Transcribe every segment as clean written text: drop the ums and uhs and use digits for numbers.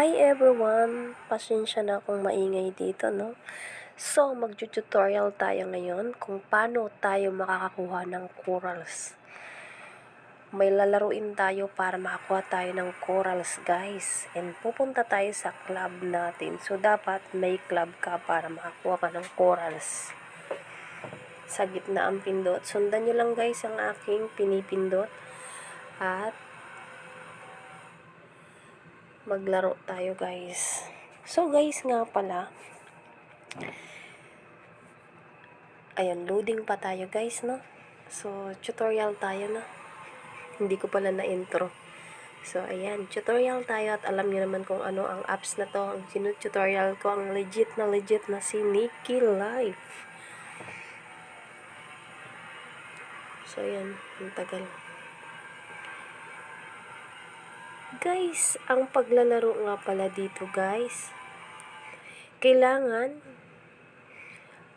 Hi everyone! Pasensya na kung maingay dito, no? So, mag-tutorial tayo ngayon kung paano tayo makakakuha ng corals. May lalaruin tayo para makakuha tayo ng corals, guys. And pupunta tayo sa club natin. So, dapat may club ka para makakuha ka ng corals. Sa gitna ang pindot. Sundan nyo lang, guys, ang aking pinipindot. At maglaro tayo, guys. So guys, nga pala, ayan, loading pa tayo, guys, no? So tutorial tayo, no? Hindi ko pala na intro. So ayan, tutorial tayo at alam niyo naman kung ano ang apps na to. Ang sinututorial ko, ang legit na si Nikki Life. So ayan, ang tagal. Guys, ang paglalaro nga pala dito, guys, kailangan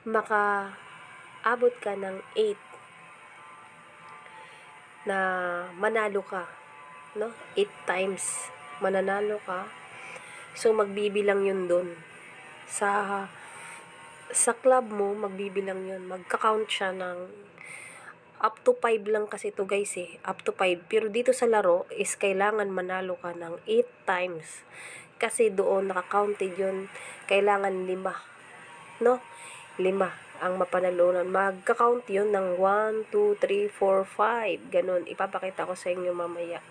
makaabot ka ng 8 na manalo ka, no? 8 times mananalo ka. So magbibilang yun doon sa club mo, magbibilang yun, magka-count siya ng up to 5 lang kasi to, guys, up to 5. Pero dito sa laro is kailangan manalo ka ng 8 times kasi doon naka-counted yun, kailangan 5, no? 5 ang mapanalunan. Magka-count yun ng 1, 2, 3, 4, 5. Ganun. Ipapakita ko sa inyo mamaya.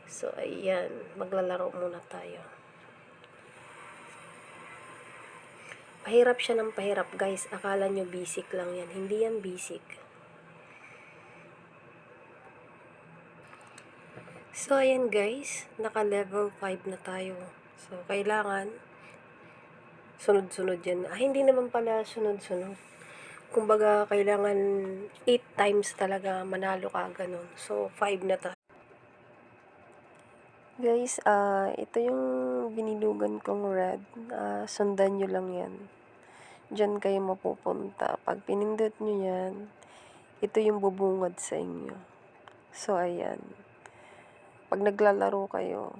So, ayan. Maglalaro muna tayo. Pahirap siya ng pahirap, guys. Akala nyo basic lang yan. Hindi yan basic. So, ayan, guys. Naka-level 5 na tayo. So, kailangan sunod-sunod yan. Hindi naman pala sunod-sunod. Kumbaga, kailangan 8 times talaga manalo ka, ganun. So, 5 na tayo. Guys, ito yung binilugan kong red. Sundan nyo lang yan. Diyan kayo mapupunta. Pag pinindot nyo yan, ito yung bubungad sa inyo. So, ayan. Pag naglalaro kayo,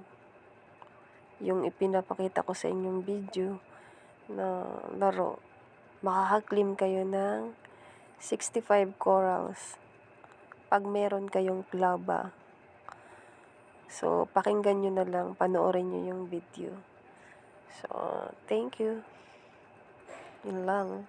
yung ipinapakita ko sa inyong video na laro, makakaklim kayo ng 65 corals pag meron kayong klaba. So, pakinggan nyo na lang, panoorin nyo yung video. So, thank you. Yun lang.